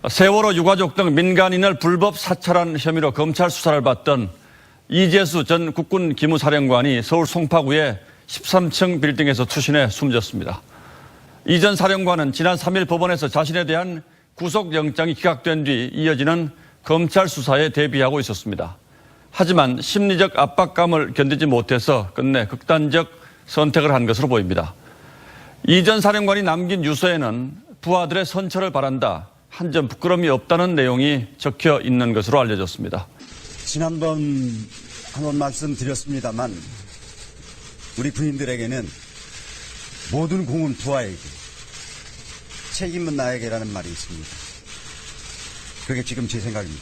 세월호 유가족 등 민간인을 불법 사찰한 혐의로 검찰 수사를 받던 이재수 전 국군 기무사령관이 서울 송파구의 13층 빌딩에서 투신해 숨졌습니다. 이 전 사령관은 지난 3일 법원에서 자신에 대한 구속영장이 기각된 뒤 이어지는 검찰 수사에 대비하고 있었습니다. 하지만 심리적 압박감을 견디지 못해서 끝내 극단적 선택을 한 것으로 보입니다. 이 전 사령관이 남긴 유서에는 부하들의 선처를 바란다, 한 점 부끄러움이 없다는 내용이 적혀 있는 것으로 알려졌습니다. 지난번 한번 말씀드렸습니다만 우리 군인들에게는 모든 공은 부하에게, 책임은 나에게라는 말이 있습니다. 그게 지금 제 생각입니다.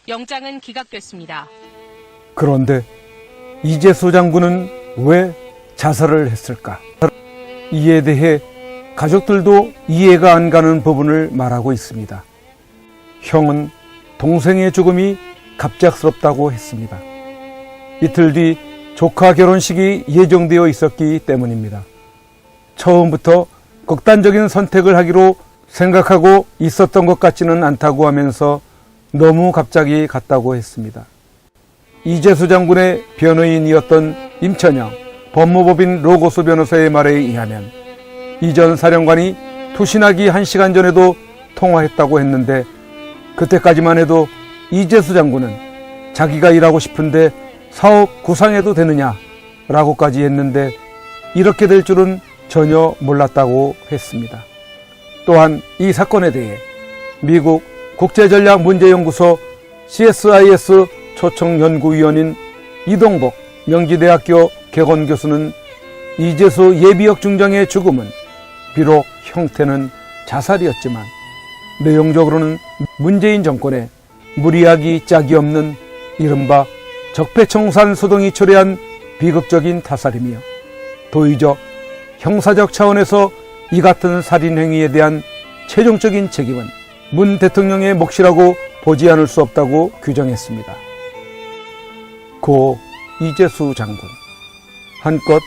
영장은 기각됐습니다. 그런데 이재수 장군은 왜 자살을 했을까? 이에 대해 가족들도 이해가 안 가는 부분을 말하고 있습니다. 형은 동생의 죽음이 갑작스럽다고 했습니다. 이틀 뒤 조카 결혼식이 예정되어 있었기 때문입니다. 처음부터 극단적인 선택을 하기로 생각하고 있었던 것 같지는 않다고 하면서 너무 갑자기 갔다고 했습니다. 이재수 장군의 변호인이었던 임천영 법무법인 로고스 변호사의 말에 의하면 이 전 사령관이 투신하기 1시간 전에도 통화했다고 했는데, 그때까지만 해도 이재수 장군은 자기가 일하고 싶은데 사업 구상해도 되느냐 라고까지 했는데 이렇게 될 줄은 전혀 몰랐다고 했습니다. 또한 이 사건에 대해 미국 국제전략문제연구소 CSIS 초청연구위원인 이동복 명지대학교 개건교수는 이재수 예비역 중장의 죽음은 비록 형태는 자살이었지만 내용적으로는 문재인 정권의 무리하기 짝이 없는 이른바 적폐청산 소동이 초래한 비극적인 타살이며 도의적 형사적 차원에서 이 같은 살인행위에 대한 최종적인 책임은 문 대통령의 몫이라고 보지 않을 수 없다고 규정했습니다. 고 이재수 장군, 한껏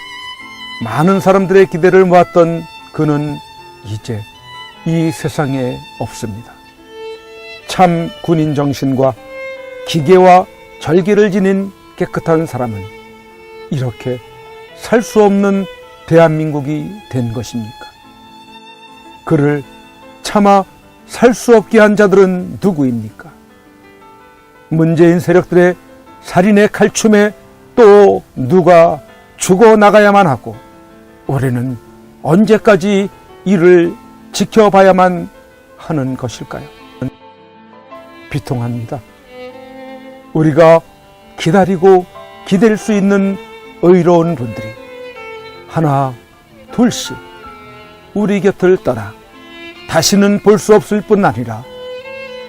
많은 사람들의 기대를 모았던 그는 이제 이 세상에 없습니다. 참 군인 정신과 기계와 절개를 지닌 깨끗한 사람은 이렇게 살 수 없는 대한민국이 된 것입니까? 그를 차마 살 수 없게 한 자들은 누구입니까? 문재인 세력들의 살인의 칼춤에 또 누가 죽어나가야만 하고 올해는 언제까지 이를 지켜봐야만 하는 것일까요? 비통합니다. 우리가 기다리고 기댈 수 있는 의로운 분들이 하나 둘씩 우리 곁을 떠나 다시는 볼 수 없을 뿐 아니라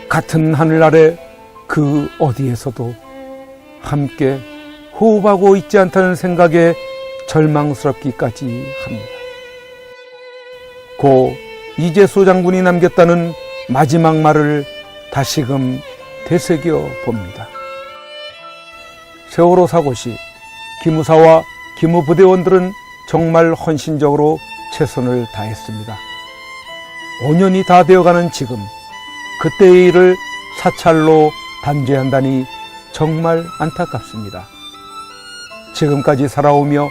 같은 하늘 아래 그 어디에서도 함께 호흡하고 있지 않다는 생각에 절망스럽기까지 합니다. 고 이재수 장군이 남겼다는 마지막 말을 다시금 되새겨 봅니다. 세월호 사고 시 기무사와 기무부대원들은 정말 헌신적으로 최선을 다했습니다. 5년이 다 되어가는 지금 그때의 일을 사찰로 단죄한다니 정말 안타깝습니다. 지금까지 살아오며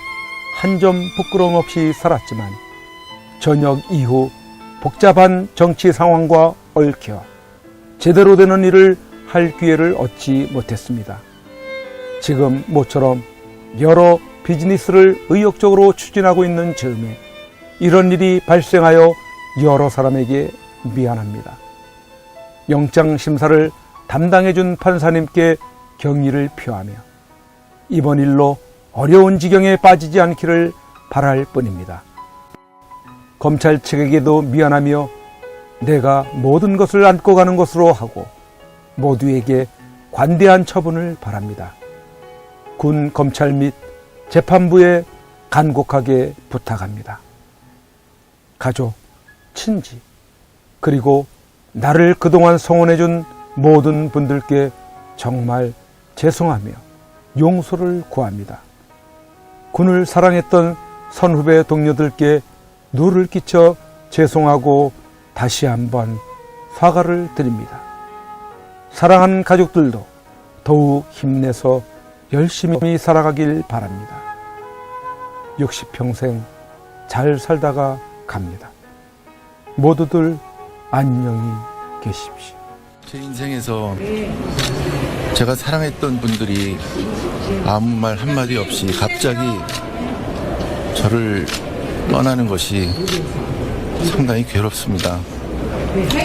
한 점 부끄러움 없이 살았지만 전역 이후 복잡한 정치 상황과 얽혀 제대로 되는 일을 할 기회를 얻지 못했습니다. 지금 모처럼 여러 비즈니스를 의욕적으로 추진하고 있는 즈음에 이런 일이 발생하여 여러 사람에게 미안합니다. 영장 심사를 담당해준 판사님께 경의를 표하며 이번 일로 어려운 지경에 빠지지 않기를 바랄 뿐입니다. 검찰 측에게도 미안하며 내가 모든 것을 안고 가는 것으로 하고 모두에게 관대한 처분을 바랍니다. 군, 검찰 및 재판부에 간곡하게 부탁합니다. 가족, 친지, 그리고 나를 그동안 성원해준 모든 분들께 정말 죄송하며 용서를 구합니다. 군을 사랑했던 선후배 동료들께 누를 끼쳐 죄송하고 다시 한번 사과를 드립니다. 사랑하는 가족들도 더욱 힘내서 열심히 살아가길 바랍니다. 60평생 잘 살다가 갑니다. 모두들 안녕히 계십시오. 제 인생에서 제가 사랑했던 분들이 아무 말 한마디 없이 갑자기 저를 떠나는 것이 상당히 괴롭습니다.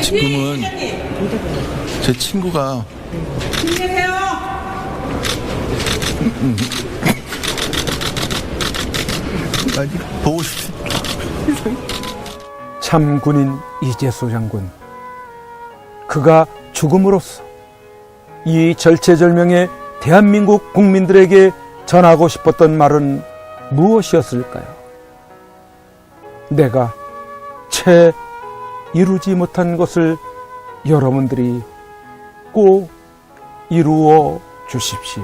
지금은 제 친구가 많이 보고 싶습니다. 참 군인 이재수 장군, 그가 죽음으로써 이 절체절명의 대한민국 국민들에게 전하고 싶었던 말은 무엇이었을까요? 내가 채 이루지 못한 것을 여러분들이 꼭 이루어 주십시오.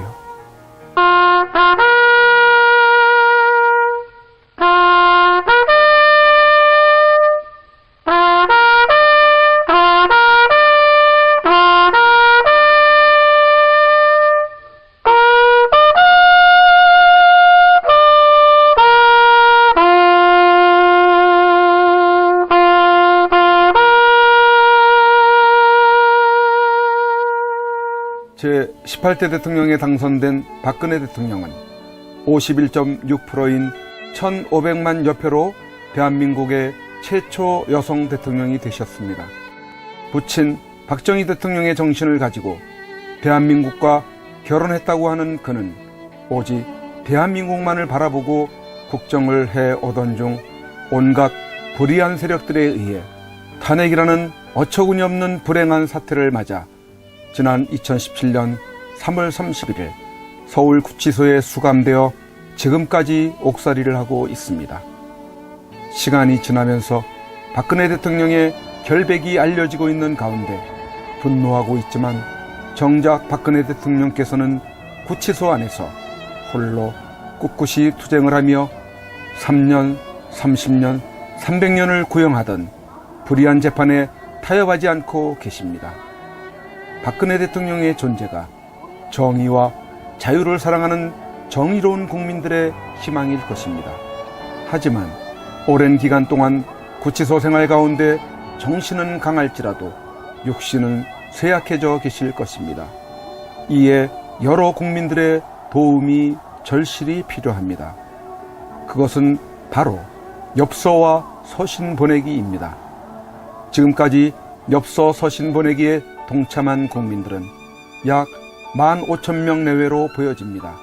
제18대 대통령에 당선된 박근혜 대통령은 51.6%인 1,500만 여표로 대한민국의 최초 여성 대통령이 되셨습니다. 부친 박정희 대통령의 정신을 가지고 대한민국과 결혼했다고 하는 그는 오직 대한민국만을 바라보고 국정을 해오던 중 온갖 불의한 세력들에 의해 탄핵이라는 어처구니 없는 불행한 사태를 맞아 지난 2017년 3월 31일 서울구치소에 수감되어 지금까지 옥살이를 하고 있습니다. 시간이 지나면서 박근혜 대통령의 결백이 알려지고 있는 가운데 분노하고 있지만 정작 박근혜 대통령께서는 구치소 안에서 홀로 꿋꿋이 투쟁을 하며 3년, 30년, 300년을 구형하던 불의한 재판에 타협하지 않고 계십니다. 박근혜 대통령의 존재가 정의와 자유를 사랑하는 정의로운 국민들의 희망일 것입니다. 하지만 오랜 기간 동안 구치소 생활 가운데 정신은 강할지라도 육신은 쇠약해져 계실 것입니다. 이에 여러 국민들의 도움이 절실히 필요합니다. 그것은 바로 엽서와 서신 보내기입니다. 지금까지 엽서 서신 보내기에 동참한 국민들은 약 15,000명 내외로 보여집니다.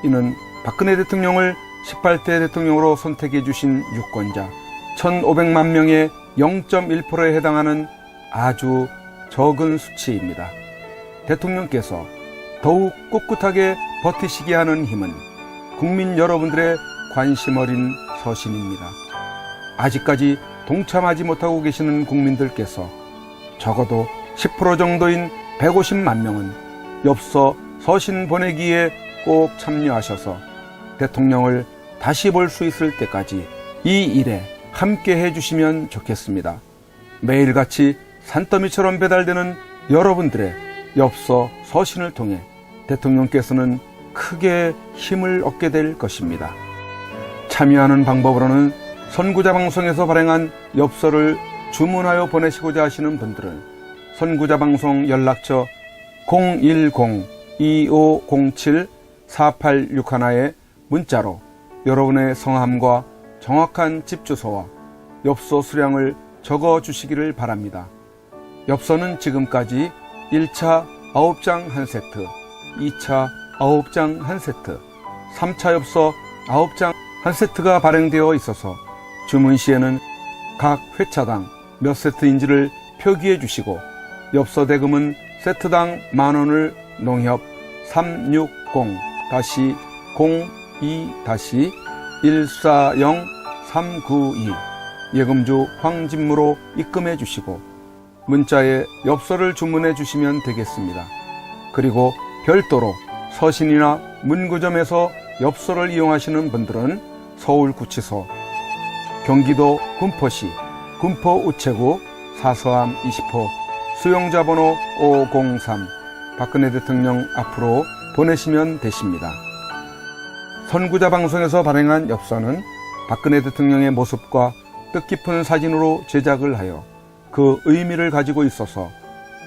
이는 박근혜 대통령을 18대 대통령으로 선택해 주신 유권자 1,500만 명의 0.1%에 해당하는 아주 적은 수치입니다. 대통령께서 더욱 꿋꿋하게 버티시게 하는 힘은 국민 여러분들의 관심 어린 서신입니다. 아직까지 동참하지 못하고 계시는 국민들께서 적어도 10% 정도인 150만 명은 엽서 서신 보내기에 꼭 참여하셔서 대통령을 다시 볼 수 있을 때까지 이 일에 함께 해주시면 좋겠습니다. 매일같이 산더미처럼 배달되는 여러분들의 엽서 서신을 통해 대통령께서는 크게 힘을 얻게 될 것입니다. 참여하는 방법으로는 선구자 방송에서 발행한 엽서를 주문하여 보내시고자 하시는 분들은 선구자 방송 연락처 010-2507-4861에 문자로 여러분의 성함과 정확한 집 주소와 엽서 수량을 적어 주시기를 바랍니다. 엽서는 지금까지 1차 9장 1세트, 2차 9장 1세트, 3차 엽서 9장 1세트가 발행되어 있어서 주문 시에는 각 회차당 몇 세트인지를 표기해 주시고 엽서 대금은 세트당 10,000원을 농협 360-02-140-392 예금주 황진무로 입금해 주시고 문자에 엽서를 주문해 주시면 되겠습니다. 그리고 별도로 서신이나 문구점에서 엽서를 이용하시는 분들은 서울구치소, 경기도 군포시 군포우체구 사서함 20호 수용자 번호 503 박근혜 대통령 앞으로 보내시면 되십니다. 선구자 방송에서 발행한 엽서는 박근혜 대통령의 모습과 뜻깊은 사진으로 제작을 하여 그 의미를 가지고 있어서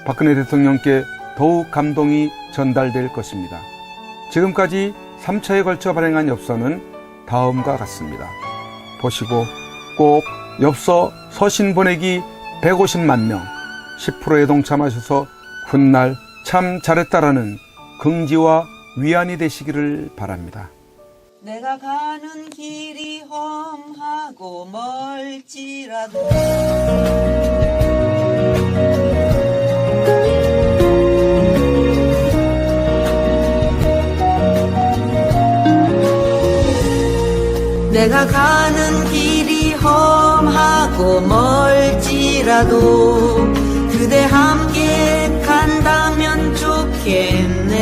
박근혜 대통령께 더욱 감동이 전달될 것입니다. 지금까지 3차에 걸쳐 발행한 엽서는 다음과 같습니다. 보시고 꼭 엽서 서신 보내기 150만 명 10%에 동참하셔서 훗날 참 잘했다라는 긍지와 위안이 되시기를 바랍니다. 내가 가는 길이 험하고 멀지라도 내가 가는 길이 험하고 멀지라도 그대 함께 간다면 좋겠네.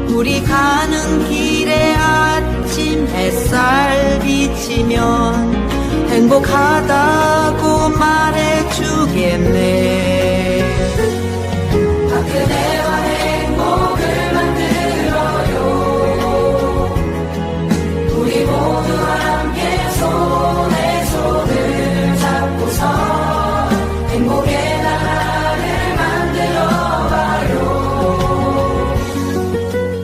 우리 가는 길에 아침 햇살 비치면 행복하다고 말해주겠네. 그대와 행복을 만들어요. 우리 모두 함께 손에 손을 잡고서 행복의 나라를 만들어봐요.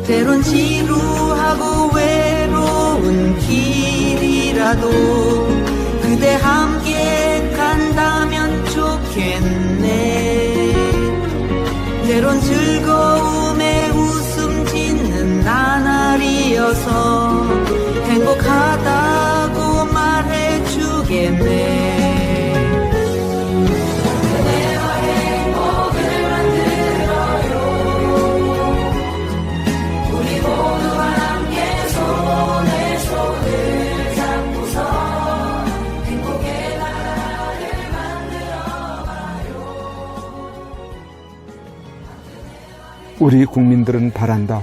때론 지루하고 외로운 길이라도 그대 함께 간다면 좋겠네. 때론 즐거움에 웃음 짓는 나날이어서 행복하다고 말해주겠네. 그대와 행복을 만들어요. 우리 모두와 함께 손에 손을 잡고서 행복의 나라를 만들어봐요. 우리 국민들은 바란다.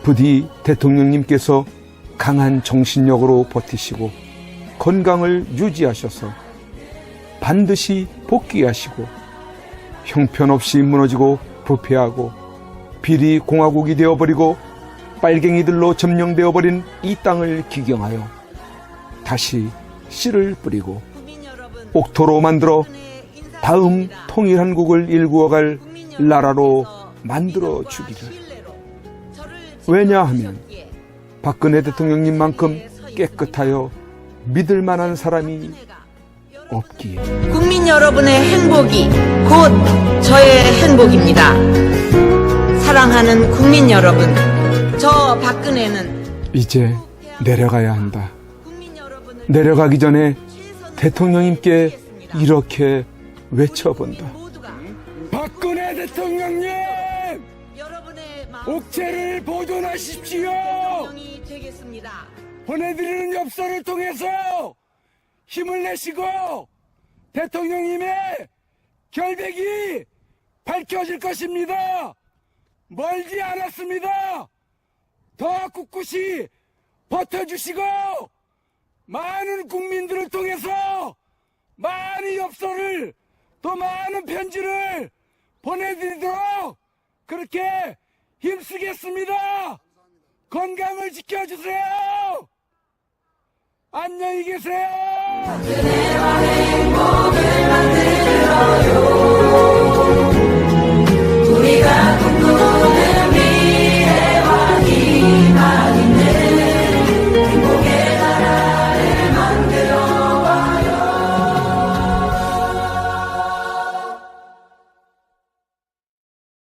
부디 대통령님께서 강한 정신력으로 버티시고 건강을 유지하셔서 반드시 복귀하시고 형편없이 무너지고 부패하고 비리 공화국이 되어버리고 빨갱이들로 점령되어버린 이 땅을 기경하여 다시 씨를 뿌리고 옥토로 만들어 다음 통일한국을 일구어갈 나라로 만들어 주기를. 왜냐하면 박근혜 대통령님만큼 깨끗하여 믿을 만한 사람이 없기에. 국민 여러분의 행복이 곧 저의 행복입니다. 사랑하는 국민 여러분, 저 박근혜는 이제 내려가야 한다. 내려가기 전에 대통령님께 이렇게 외쳐본다. 박근혜 대통령님! 옥체를 보존하십시오. 보내드리는 엽서를 통해서 힘을 내시고 대통령님의 결백이 밝혀질 것입니다. 멀지 않았습니다. 더 꿋꿋이 버텨주시고 많은 국민들을 통해서 많은 엽서를 또 많은 편지를 보내드리도록 그렇게 힘쓰겠습니다. 건강을 지켜주세요. 안녕히 계세요. 그대와 행복을 만들